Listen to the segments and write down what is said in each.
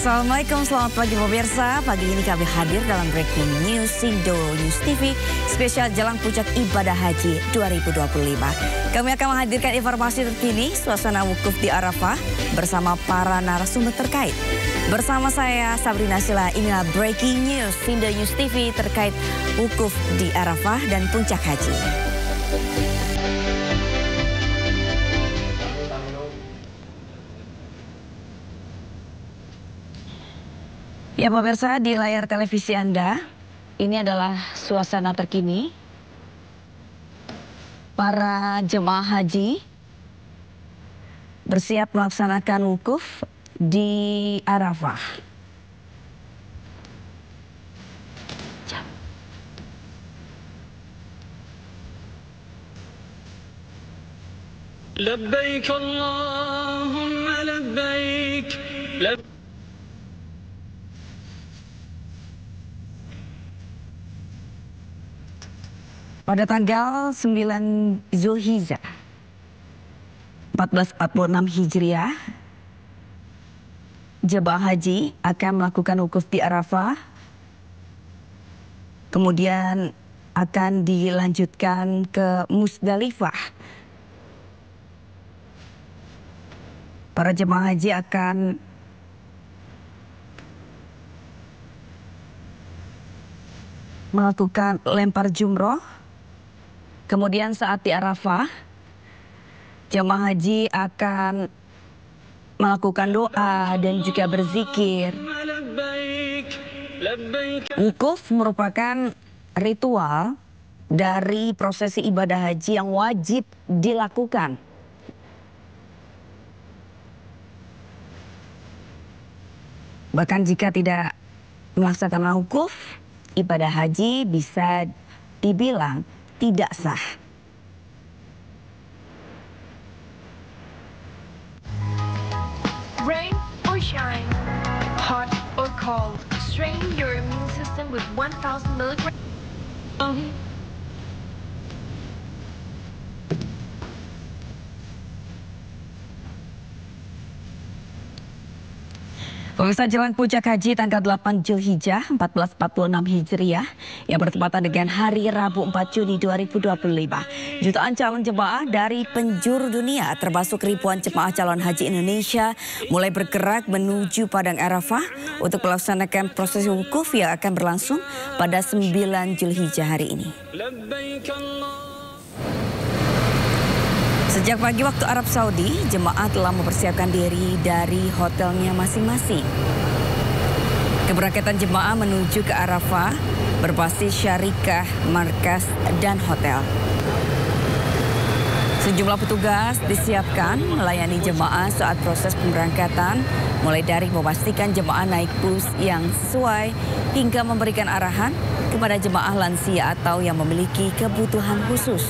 Assalamualaikum, selamat pagi pemirsa. Pagi ini kami hadir dalam Breaking News Indo News TV spesial Jelang Puncak Ibadah Haji 2025. Kami akan menghadirkan informasi terkini suasana wukuf di Arafah bersama para narasumber terkait. Bersama saya Sabrina Sila, inilah Breaking News Indo News TV terkait wukuf di Arafah dan Puncak Haji. Ya pemirsa, di layar televisi Anda, ini adalah suasana terkini. Para jemaah haji bersiap melaksanakan wukuf di Arafah. Labbaik Allahumma labbaik. Pada tanggal 9 Zulhijjah 1446 Hijriah, jemaah haji akan melakukan wukuf di Arafah, kemudian akan dilanjutkan ke Musdalifah. Para jemaah haji akan melakukan lempar jumroh. Kemudian saat di Arafah, jemaah haji akan melakukan doa dan juga berzikir. Wukuf merupakan ritual dari prosesi ibadah haji yang wajib dilakukan. Bahkan jika tidak melaksanakan wukuf, ibadah haji bisa dibilang tidak sah. Rain or shine, hot or cold, strain your immune system with 1,000 milligrams. Pemirsa, jelang puncak haji tanggal 8 Zulhijjah 1446 Hijriah yang bertepatan dengan hari Rabu 4 Juni 2025. Jutaan calon jemaah dari penjuru dunia termasuk ribuan jemaah calon haji Indonesia mulai bergerak menuju Padang Arafah untuk melaksanakan proses wukuf yang akan berlangsung pada 9 Zulhijjah hari ini. Sejak pagi waktu Arab Saudi, jemaah telah mempersiapkan diri dari hotelnya masing-masing. Keberangkatan jemaah menuju ke Arafah berbasis syarikah, markas, dan hotel. Sejumlah petugas disiapkan melayani jemaah saat proses pemberangkatan, mulai dari memastikan jemaah naik bus yang sesuai hingga memberikan arahan kepada jemaah lansia atau yang memiliki kebutuhan khusus.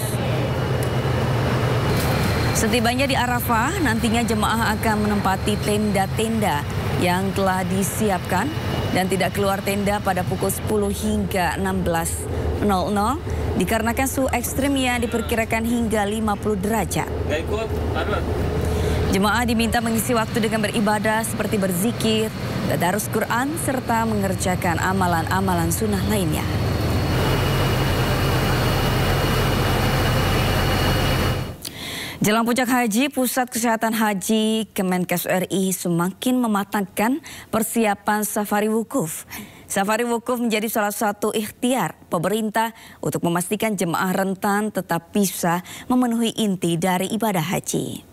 Setibanya di Arafah, nantinya jemaah akan menempati tenda-tenda yang telah disiapkan dan tidak keluar tenda pada pukul 10 hingga 16.00 dikarenakan suhu ekstrim yang diperkirakan hingga 50 derajat. Jemaah diminta mengisi waktu dengan beribadah seperti berzikir, tadarus Quran, serta mengerjakan amalan-amalan sunnah lainnya. Jelang puncak haji, Pusat Kesehatan Haji Kemenkes RI semakin mematangkan persiapan safari wukuf. Safari wukuf menjadi salah satu ikhtiar pemerintah untuk memastikan jemaah rentan tetap bisa memenuhi inti dari ibadah haji.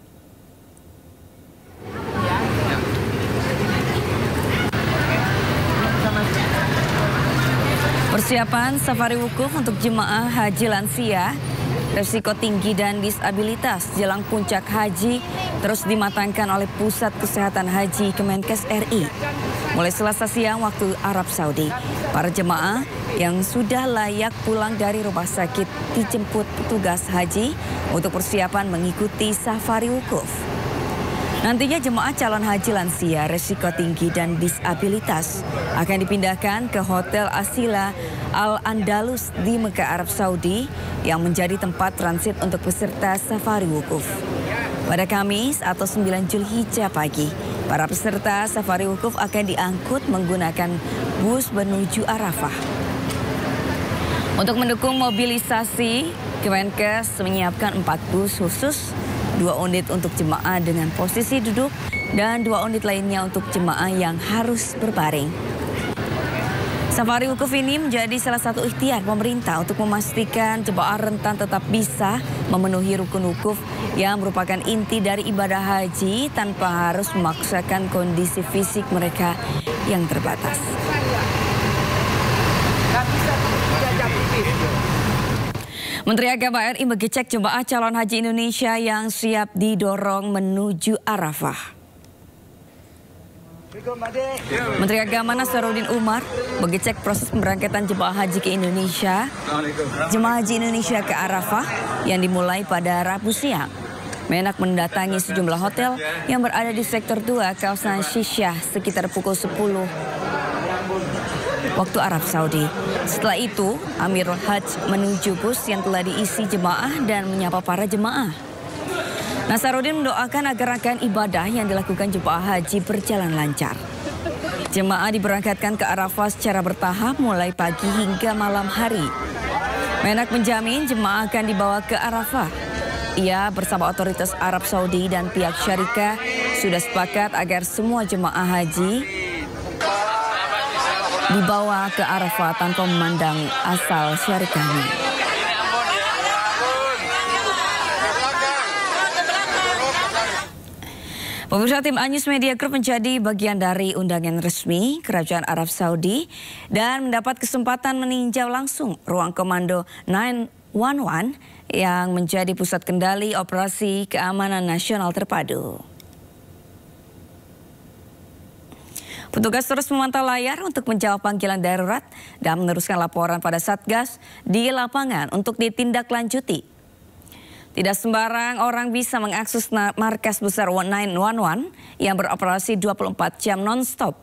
Persiapan safari wukuf untuk jemaah haji lansia, risiko tinggi dan disabilitas jelang puncak haji terus dimatangkan oleh Pusat Kesehatan Haji Kemenkes RI. Mulai Selasa siang waktu Arab Saudi, para jemaah yang sudah layak pulang dari rumah sakit dijemput petugas haji untuk persiapan mengikuti safari wukuf. Nantinya jemaah calon haji lansia, risiko tinggi dan disabilitas akan dipindahkan ke Hotel Asila Al-Andalus di Mekah, Arab Saudi yang menjadi tempat transit untuk peserta safari wukuf. Pada Kamis atau 9 Zulhijjah pagi, Para peserta safari wukuf akan diangkut menggunakan bus menuju Arafah. Untuk mendukung mobilisasi, Kemenkes menyiapkan 4 bus khusus, 2 unit untuk jemaah dengan posisi duduk, dan 2 unit lainnya untuk jemaah yang harus berbaring. Safari wukuf ini menjadi salah satu ikhtiar pemerintah untuk memastikan jemaah rentan tetap bisa memenuhi rukun wukuf yang merupakan inti dari ibadah haji tanpa harus memaksakan kondisi fisik mereka yang terbatas. Menteri Agama RI mengecek jemaah calon haji Indonesia yang siap didorong menuju Arafah. Menteri Agama Nasaruddin Umar mengecek proses pemberangkatan jemaah haji ke Indonesia, jemaah haji Indonesia ke Arafah yang dimulai pada Rabu siang. Menak mendatangi sejumlah hotel yang berada di sektor 2 kawasan Syisyah sekitar pukul 10 waktu Arab Saudi. Setelah itu, Amirul Hajj menuju bus yang telah diisi jemaah dan menyapa para jemaah. Nasaruddin mendoakan agar rangkaian ibadah yang dilakukan jemaah haji berjalan lancar. Jemaah diberangkatkan ke Arafah secara bertahap mulai pagi hingga malam hari. Menak menjamin jemaah akan dibawa ke Arafah. Ia bersama otoritas Arab Saudi dan pihak syarikah sudah sepakat agar semua jemaah haji dibawa ke Arafah tanpa memandang asal syarikahnya. Pemirsa, tim Anyus Media Group menjadi bagian dari undangan resmi Kerajaan Arab Saudi dan mendapat kesempatan meninjau langsung ruang komando 911 yang menjadi pusat kendali operasi keamanan nasional terpadu. Petugas terus memantau layar untuk menjawab panggilan darurat dan meneruskan laporan pada Satgas di lapangan untuk ditindaklanjuti. Tidak sembarang orang bisa mengakses markas besar 911 yang beroperasi 24 jam non-stop.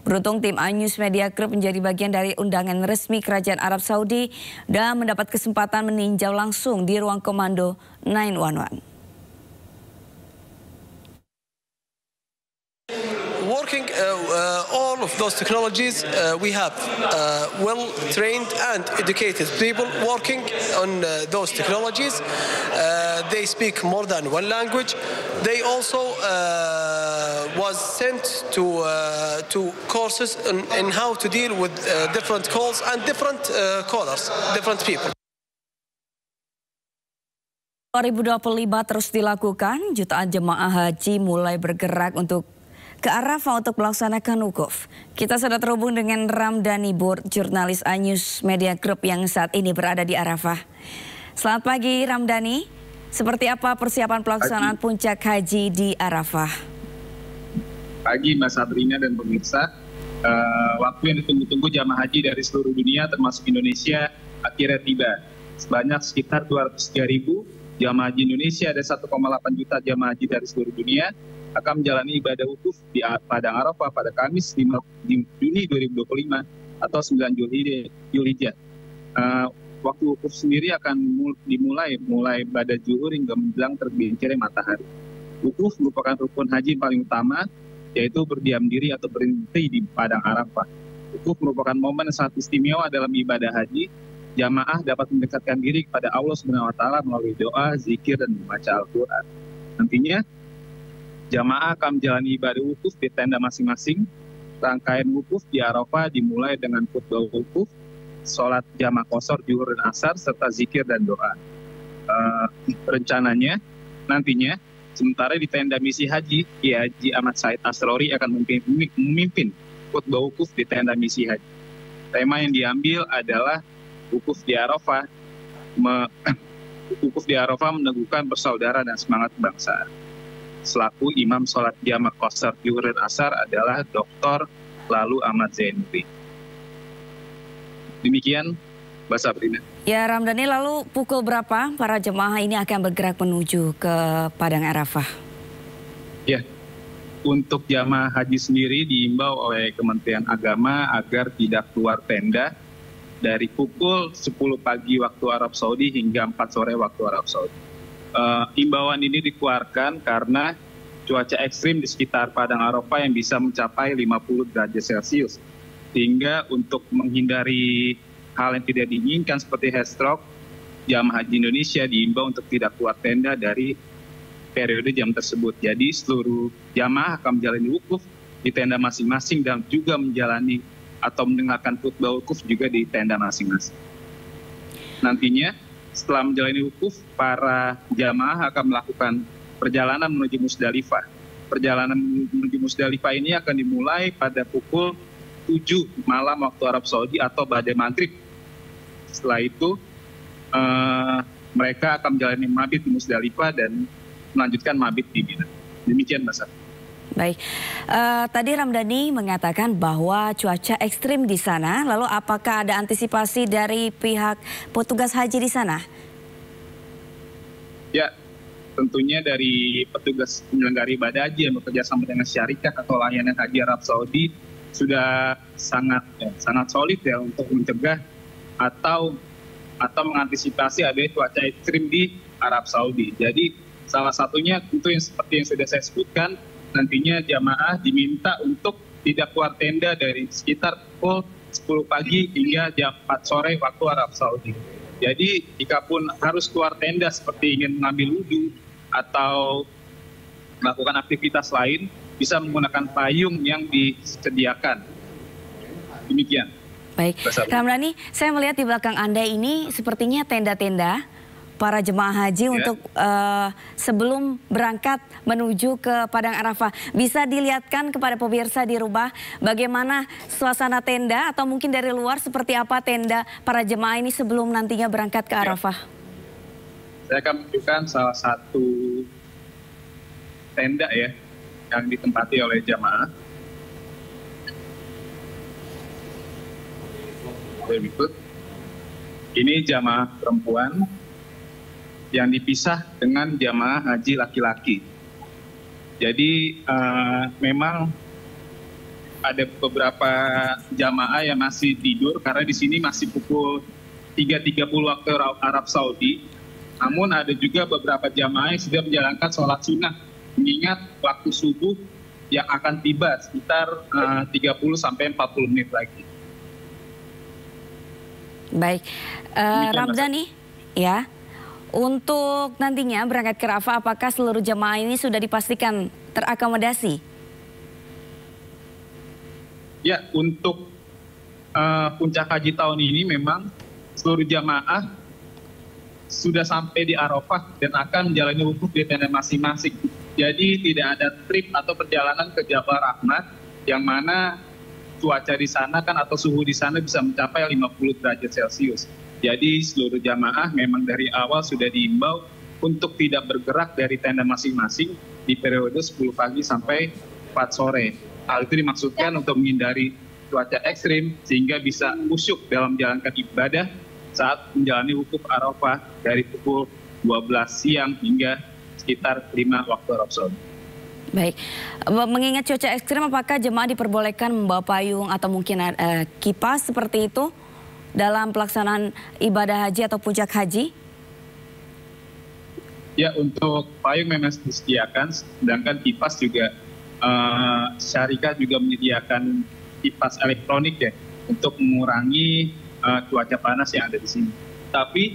Beruntung tim Anyus Media Group menjadi bagian dari undangan resmi Kerajaan Arab Saudi dan mendapat kesempatan meninjau langsung di ruang komando 911. Working all of those technologies, we have well-trained and educated people working on those technologies. They speak more than one language. They also was sent to courses in how to deal with different calls and different callers, different people. 2025 terus dilakukan, jutaan jemaah haji mulai bergerak untuk ke Arafah untuk melaksanakan wukuf. Kita sudah terhubung dengan Ramdhani Bur, jurnalis Anyus Media Group yang saat ini berada di Arafah. Selamat pagi Ramdhani, seperti apa persiapan pelaksanaan puncak haji di Arafah? Pagi Mbak Sabrina dan pemirsa, waktu yang ditunggu-tunggu jamaah haji dari seluruh dunia termasuk Indonesia akhirnya tiba. Sebanyak sekitar 203.000 jamaah haji Indonesia, ada 1,8 juta jamaah haji dari seluruh dunia akan menjalani ibadah wukuf di Padang Arafah pada Kamis 5 Juni 2025 atau 9 Zulhijjah. Waktu wukuf sendiri akan dimulai pada zuhur hingga menjelang tergelincirnya matahari. Wukuf merupakan rukun haji paling utama, yaitu berdiam diri atau berhenti di Padang Arafah. Wukuf merupakan momen yang sangat istimewa dalam ibadah haji. Jamaah dapat mendekatkan diri kepada Allah SWT melalui doa, zikir, dan membaca Al-Quran. Nantinya, jamaah akan menjalani ibadah wukuf di tenda masing-masing. Rangkaian wukuf di Arafah dimulai dengan khutbah wukuf, sholat jamaah qashar, zuhur dan asar, serta zikir dan doa. Rencananya, nantinya, sementara di tenda misi haji, Kiai Haji Ahmad Said Asrori akan memimpin khutbah wukuf di tenda misi haji. Tema yang diambil adalah wukuf di Arafah, wukuf di Arafah meneguhkan persaudaraan dan semangat kebangsaan. Selaku imam sholat jamaah qashar, zuhur dan asar adalah Dr. Lalu Ahmad Zainuddin. Demikian, Mbak Sabrina. Ya Ramdhani, lalu pukul berapa para jemaah ini akan bergerak menuju ke Padang Arafah? Ya, untuk jamaah haji sendiri diimbau oleh Kementerian Agama agar tidak keluar tenda dari pukul 10 pagi waktu Arab Saudi hingga 4 sore waktu Arab Saudi. Imbauan ini dikeluarkan karena cuaca ekstrim di sekitar Padang Arafah yang bisa mencapai 50 derajat Celcius. Sehingga untuk menghindari hal yang tidak diinginkan seperti heat stroke, jamaah haji Indonesia diimbau untuk tidak keluar tenda dari periode jam tersebut. Jadi seluruh jamaah akan menjalani wukuf di tenda masing-masing dan juga menjalani atau mendengarkan khutbah wukuf juga di tenda masing-masing. Nantinya setelah menjalani wukuf, para jamaah akan melakukan perjalanan menuju Musdalifah. Perjalanan menuju Musdalifah ini akan dimulai pada pukul 7 malam waktu Arab Saudi atau badai maghrib. Setelah itu mereka akan menjalani mabit di Musdalifah dan melanjutkan mabit di Mina. Demikian Mas. Baik, tadi Ramdhani mengatakan bahwa cuaca ekstrim di sana, lalu apakah ada antisipasi dari pihak petugas haji di sana? Ya, tentunya dari petugas penyelenggara ibadah haji yang bekerja sama dengan syarikat atau layanan haji Arab Saudi sudah sangat solid ya untuk mencegah atau mengantisipasi adanya cuaca ekstrim di Arab Saudi. Jadi salah satunya tentu yang seperti yang sudah saya sebutkan, nantinya jamaah diminta untuk tidak keluar tenda dari sekitar pukul 10 pagi hingga jam 4 sore waktu Arab Saudi. Jadi jika pun harus keluar tenda seperti ingin mengambil wudhu atau melakukan aktivitas lain, bisa menggunakan payung yang disediakan. Demikian. Baik, Ramdhani, saya melihat di belakang Anda ini sepertinya tenda-tenda para jemaah haji untuk sebelum berangkat menuju ke Padang Arafah. Bisa dilihatkan kepada pemirsa di rumah bagaimana suasana tenda atau mungkin dari luar seperti apa tenda para jemaah ini sebelum nantinya berangkat ke Arafah? Saya akan menunjukkan salah satu tenda ya yang ditempati oleh jamaah. Berikut. Ini jamaah perempuan yang dipisah dengan jamaah haji laki-laki. Jadi memang ada beberapa jamaah yang masih tidur karena di sini masih pukul 3.30 waktu Arab Saudi. Namun ada juga beberapa jamaah yang sudah menjalankan sholat sunnah mengingat waktu subuh yang akan tiba sekitar 30-40 menit lagi. Baik, Ramdhani, ya. Untuk nantinya berangkat ke Arafah, apakah seluruh jemaah ini sudah dipastikan terakomodasi? Ya, untuk puncak haji tahun ini memang seluruh jamaah sudah sampai di Arafah dan akan menjalani wukuf di tenda masing-masing. Jadi tidak ada trip atau perjalanan ke Jabal Rahmat yang mana cuaca di sana kan atau suhu di sana bisa mencapai 50 derajat Celcius. Jadi seluruh jamaah memang dari awal sudah diimbau untuk tidak bergerak dari tenda masing-masing di periode 10 pagi sampai 4 sore. Hal itu dimaksudkan untuk menghindari cuaca ekstrim sehingga bisa khusyuk dalam menjalankan ibadah saat menjalani wukuf Arafah dari pukul 12 siang hingga sekitar 5 waktu Arab Saudi. Baik, mengingat cuaca ekstrim apakah jemaah diperbolehkan membawa payung atau mungkin kipas seperti itu dalam pelaksanaan ibadah haji atau puncak haji? Ya, untuk payung memang disediakan, sedangkan kipas juga syarikat juga menyediakan kipas elektronik ya untuk mengurangi cuaca panas yang ada di sini. Tapi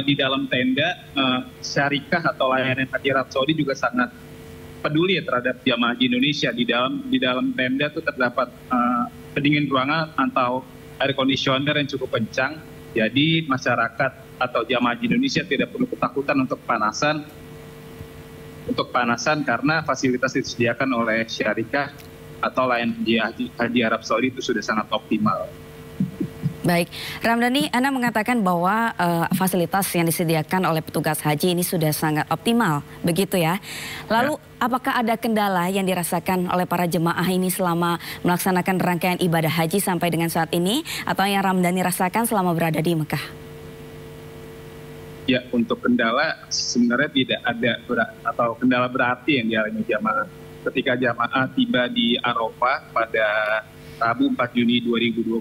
di dalam tenda syarikat atau layanan haji Arab Saudi juga sangat peduli ya terhadap jamaah haji Indonesia. Di dalam tenda itu terdapat pendingin ruangan atau air conditioner yang cukup kencang. Jadi masyarakat atau jamaah haji Indonesia tidak perlu ketakutan untuk panasan karena fasilitas disediakan oleh syarikat atau layanan haji Arab Saudi itu sudah sangat optimal. Baik, Ramdhani, Anda mengatakan bahwa fasilitas yang disediakan oleh petugas haji ini sudah sangat optimal, begitu ya. Lalu apakah ada kendala yang dirasakan oleh para jemaah ini selama melaksanakan rangkaian ibadah haji sampai dengan saat ini, atau yang Ramdhani rasakan selama berada di Mekah? Ya, untuk kendala sebenarnya tidak ada atau kendala berarti yang dialami jamaah. Ketika jamaah tiba di Arafah pada Rabu 4 Juni 2025,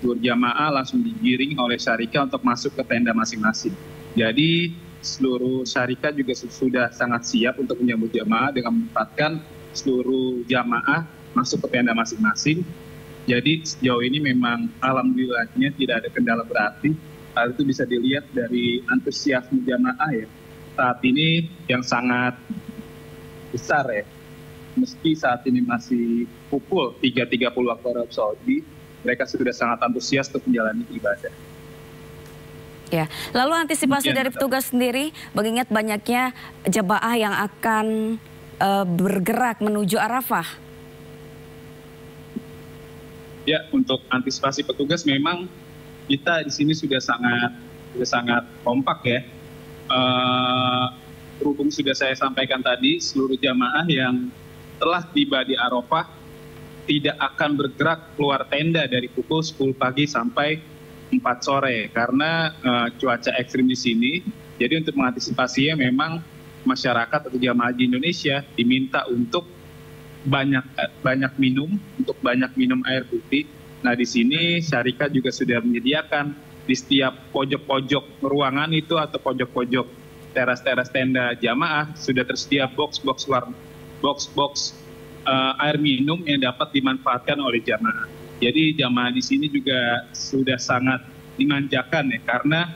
seluruh jamaah langsung digiring oleh syarikat untuk masuk ke tenda masing-masing. Jadi seluruh syarikat juga sudah sangat siap untuk menyambut jamaah dengan menempatkan seluruh jamaah masuk ke tenda masing-masing. Jadi sejauh ini memang alhamdulillahnya tidak ada kendala berarti. Hal itu bisa dilihat dari antusiasme jamaah ya. Saat ini yang sangat besar ya. Meski saat ini masih pukul 3.30 waktu Arab Saudi, mereka sudah sangat antusias untuk menjalani ibadah. Ya, lalu antisipasi dari petugas sendiri, mengingat banyaknya jemaah yang akan bergerak menuju Arafah. Ya, untuk antisipasi petugas memang kita di sini sudah sangat kompak ya. Berhubung sudah saya sampaikan tadi, seluruh jamaah yang telah tiba di Arafah tidak akan bergerak keluar tenda dari pukul 10 pagi sampai 4 sore karena cuaca ekstrim di sini. Jadi untuk mengantisipasinya memang masyarakat atau jamaah haji Indonesia diminta untuk banyak minum, air putih. Nah di sini syarikat juga sudah menyediakan di setiap pojok-pojok ruangan itu atau pojok-pojok teras-teras tenda jamaah sudah tersedia box air minum yang dapat dimanfaatkan oleh jamaah. Jadi jamaah di sini juga sudah sangat dimanjakan ya karena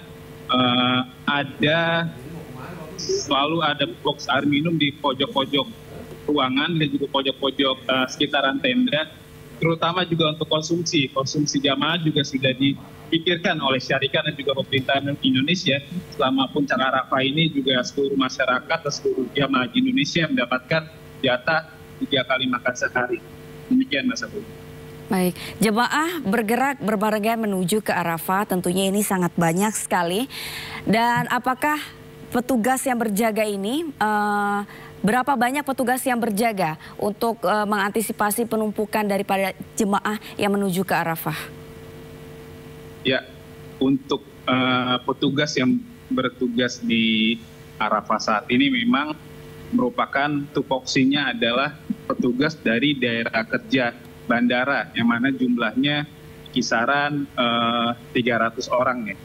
selalu ada box air minum di pojok-pojok ruangan dan juga pojok-pojok sekitaran tenda, terutama juga untuk konsumsi jamaah juga sudah dipikirkan oleh syarikat dan juga pemerintah Indonesia. Selama puncak Arafah ini juga seluruh masyarakat dan seluruh jamaah di Indonesia mendapatkan jatah 3 kali makan sehari. Demikian Mas Abu. Baik, jemaah bergerak berbarengan menuju ke Arafah, tentunya ini sangat banyak sekali. Dan apakah petugas yang berjaga ini, berapa banyak petugas yang berjaga untuk mengantisipasi penumpukan daripada jemaah yang menuju ke Arafah? Ya, untuk petugas yang bertugas di Arafah saat ini memang merupakan tupoksinya adalah petugas dari daerah kerja bandara yang mana jumlahnya kisaran 300 orang ya.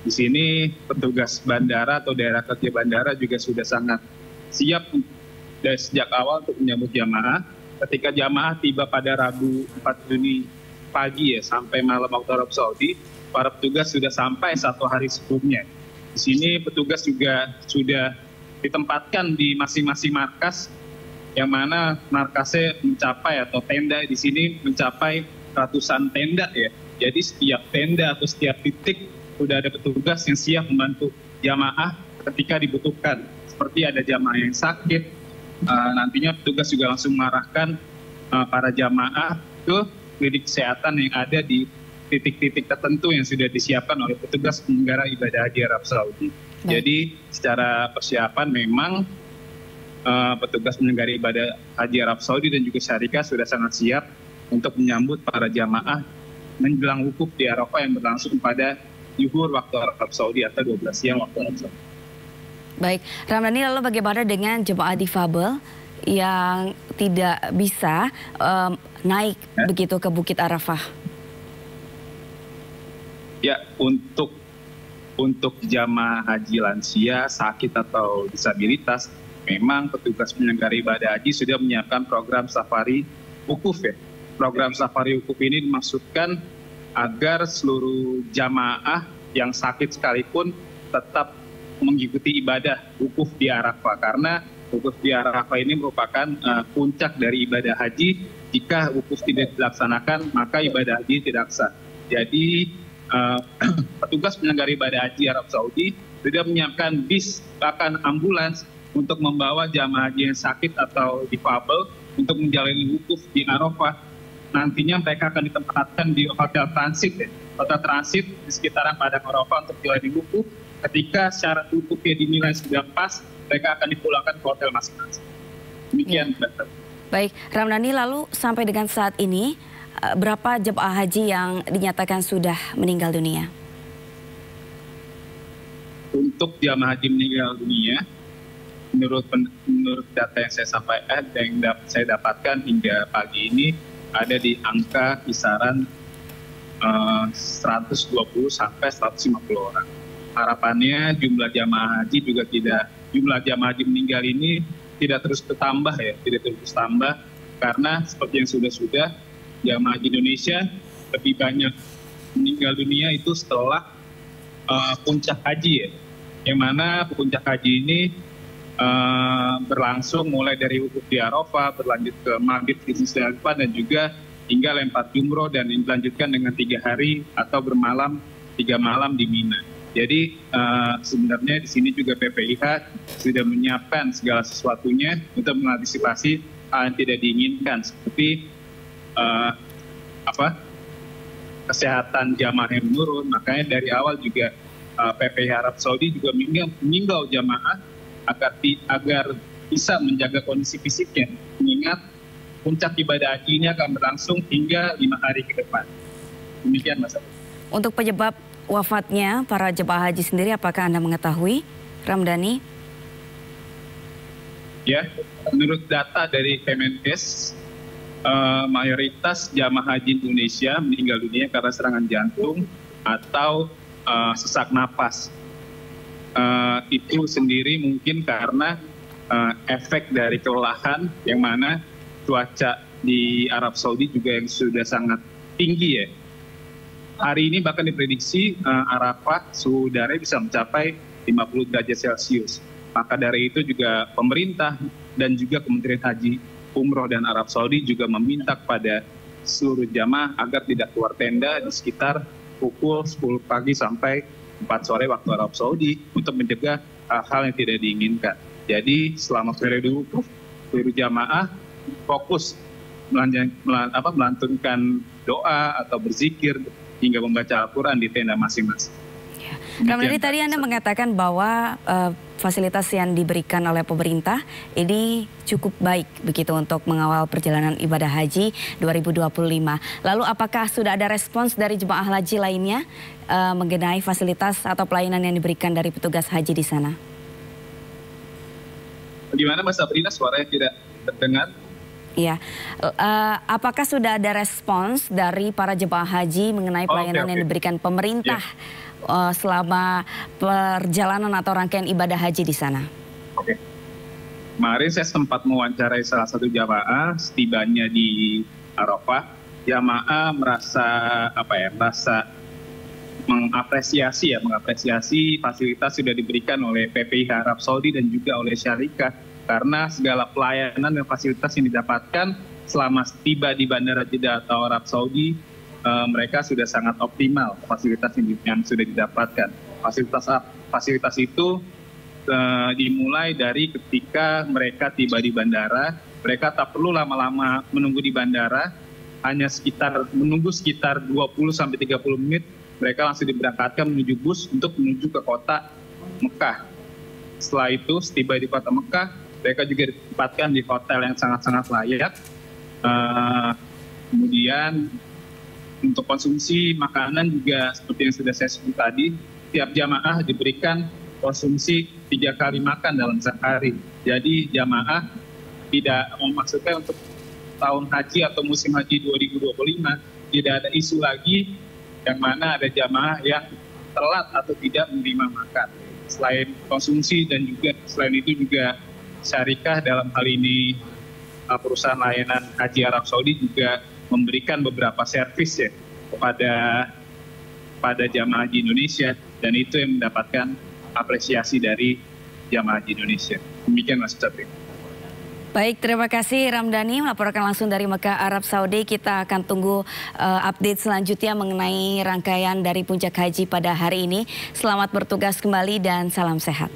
Di sini petugas bandara atau daerah kerja bandara juga sudah sangat siap dari sejak awal untuk menyambut jamaah. Ketika jamaah tiba pada Rabu 4 Juni pagi ya sampai malam waktu Arab Saudi, para petugas sudah sampai 1 hari sebelumnya. Di sini petugas juga sudah ditempatkan di masing-masing markas yang mana markasnya mencapai atau tenda di sini mencapai ratusan tenda ya. Jadi setiap tenda atau setiap titik sudah ada petugas yang siap membantu jamaah ketika dibutuhkan. Seperti ada jamaah yang sakit, nantinya petugas juga langsung mengarahkan para jamaah ke klinik kesehatan yang ada di titik-titik tertentu yang sudah disiapkan oleh petugas penyelenggara ibadah haji Arab Saudi. Jadi secara persiapan memang petugas penyelenggara ibadah haji Arab Saudi dan juga syarikat sudah sangat siap untuk menyambut para jamaah menjelang wukuf di Arafah yang berlangsung pada zuhur waktu Arab Saudi atau 12 siang waktu Arab Saudi. Baik, Ramdhani, lalu bagaimana dengan jemaah difabel yang tidak bisa naik begitu ke Bukit Arafah? Ya, untuk jamaah haji lansia, sakit atau disabilitas, memang petugas penyelenggara ibadah haji sudah menyiapkan program safari wukuf ya. Program safari wukuf ini dimaksudkan agar seluruh jamaah yang sakit sekalipun tetap mengikuti ibadah wukuf di Arafah. Karena wukuf di Arafah ini merupakan puncak dari ibadah haji. Jika wukuf tidak dilaksanakan, maka ibadah haji tidak sah. Jadi petugas penyelenggara ibadah haji Arab Saudi sudah menyiapkan bis bahkan ambulans untuk membawa jamaah haji yang sakit atau difabel untuk menjalani wukuf di Arafah. Nantinya mereka akan ditempatkan di hotel transit ya. Hotel transit di sekitaran Padang Arafah untuk menjalani wukuf. Ketika syarat wukufnya dinilai sudah pas, mereka akan dipulangkan ke hotel masing-masing. Demikian. Baik, Ramdhani, lalu sampai dengan saat ini berapa jemaah haji yang dinyatakan sudah meninggal dunia? Untuk jemaah haji meninggal dunia, menurut data yang saya sampaikan, yang saya dapatkan hingga pagi ini ada di angka kisaran 120 sampai 150 orang. harapannya jumlah jamaah haji juga jumlah jamaah haji meninggal ini tidak terus bertambah ya, tidak terus bertambah, karena seperti yang sudah jamaah haji Indonesia lebih banyak meninggal dunia itu setelah puncak haji ya, yang mana puncak haji ini berlangsung mulai dari wukuf di Arafah, berlanjut ke maghrib di Musdalifah, dan juga hingga lempar jumroh, dan dilanjutkan dengan 3 hari atau 3 malam di Mina. Jadi sebenarnya di sini juga PPIH sudah menyiapkan segala sesuatunya untuk mengantisipasi hal yang tidak diinginkan, seperti kesehatan jamaah yang menurun. Makanya dari awal juga PPIH Arab Saudi juga mengimbau jamaah agar bisa menjaga kondisi fisiknya, mengingat puncak ibadah haji ini akan berlangsung hingga 5 hari ke depan. Demikian Mas. Untuk penyebab wafatnya para jemaah haji sendiri, apakah Anda mengetahui, Ramdhani? Ya, menurut data dari Kemenkes, mayoritas jamaah haji Indonesia meninggal dunia karena serangan jantung atau sesak napas. Itu sendiri mungkin karena efek dari kelelahan, yang mana cuaca di Arab Saudi juga yang sudah sangat tinggi ya. Hari ini bahkan diprediksi Arafah suhu udara bisa mencapai 50 derajat Celcius. Maka dari itu juga pemerintah dan juga Kementerian Haji, Umroh dan Arab Saudi juga meminta kepada seluruh jamaah agar tidak keluar tenda di sekitar pukul 10 pagi sampai 4 sore waktu Arab Saudi untuk mencegah hal yang tidak diinginkan. Jadi selama periode wukuf, seluruh jamaah fokus melantunkan doa atau berzikir hingga membaca Al-Quran di tenda masing-masing. Ramdhani, tadi Anda mengatakan bahwa fasilitas yang diberikan oleh pemerintah ini cukup baik begitu untuk mengawal perjalanan ibadah haji 2025. Lalu apakah sudah ada respons dari jemaah haji lainnya mengenai fasilitas atau pelayanan yang diberikan dari petugas haji di sana? Bagaimana Mas Sabrina, suaranya tidak terdengar? Iya, apakah sudah ada respons dari para jemaah haji mengenai pelayanan yang diberikan pemerintah selama perjalanan atau rangkaian ibadah haji di sana? Oke. Kemarin saya sempat mewawancarai salah satu jamaah setibanya di Arafah. Jamaah merasa mengapresiasi fasilitas sudah diberikan oleh PPIH Arab Saudi dan juga oleh Syarikah, karena segala pelayanan dan fasilitas yang didapatkan selama tiba di Bandara Jeddah atau Arab Saudi, mereka sudah sangat optimal fasilitas yang sudah didapatkan. Fasilitas itu dimulai dari ketika mereka tiba di bandara, mereka tak perlu lama-lama menunggu di bandara, hanya menunggu sekitar 20-30 menit, mereka langsung diberangkatkan menuju bus untuk menuju ke kota Mekah. Setelah itu, setiba di kota Mekah, mereka juga ditempatkan di hotel yang sangat-sangat layak. Kemudian untuk konsumsi makanan juga seperti yang sudah saya sebut tadi, tiap jamaah diberikan konsumsi 3 kali makan dalam sehari. Jadi jamaah tidak maksudnya untuk tahun haji atau musim haji 2025 tidak ada isu lagi yang mana ada jamaah yang telat atau tidak menerima makan. Selain konsumsi dan juga selain itu juga Syarikah dalam hal ini perusahaan layanan haji Arab Saudi juga memberikan beberapa servis ya kepada jamaah haji Indonesia, dan itu yang mendapatkan apresiasi dari jamaah haji Indonesia. Demikian Mas Sabri. Baik, terima kasih Ramdhani melaporkan langsung dari Mekah, Arab Saudi. Kita akan tunggu update selanjutnya mengenai rangkaian dari puncak haji pada hari ini. Selamat bertugas kembali dan salam sehat.